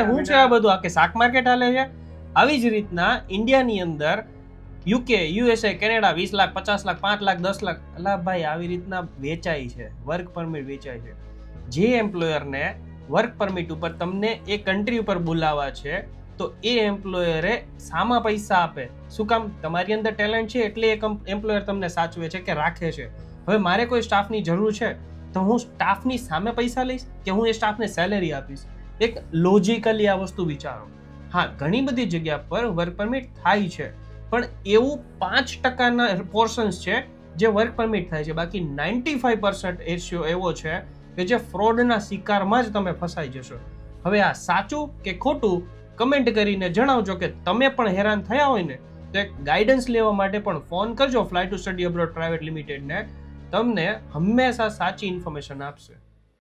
હું છે આ બધું આ કે શાક માર્કેટ હાલે છે. આવી જ રીતના ઇન્ડિયાની અંદર UK, USA, Canada 20 lakh, 50 lakh, 5 lakh, 10 lakh, અલા ભાઈ આવી રીતના વેચાય છે, વર્ક પરમિટ વેચાય છે. જે એમ્પ્લોયરને વર્ક પરમિટ ઉપર તમને એ કન્ટ્રી ઉપર બોલાવવા છે તો એ એમ્પ્લોયરે સામા પૈસા આપે. શું કામ? તમારી અંદર ટેલેન્ટ છે એટલે એક એમ્પ્લોયર તમને સાચવે છે કે રાખે છે. હવે મારે કોઈ સ્ટાફની જરૂર છે તો હું સ્ટાફની સામે પૈસા લઈશ કે હું એ સ્ટાફને સેલેરી આપીશ? એક લોજિકલી આ વસ્તુ વિચારો. હા, ઘણી બધી જગ્યા પર વર્ક પરમિટ થાય છે, પણ એવું 5% પોર્શન્સ છે જે વર્ક પરમિટ થાય છે. બાકી 95% રેશિયો એવો છે કે જે ફ્રોડના શિકારમાં જ તમે ફસાઈ જશો. હવે આ સાચું કે ખોટું કમેન્ટ કરીને જણાવજો કે તમે પણ હેરાન થયા હોય ને તો એક ગાઈડન્સ લેવા માટે પણ ફોન કરજો fly to study abroad private લિમિટેડને. તમને હંમેશા સાચી ઇન્ફોર્મેશન આપશે.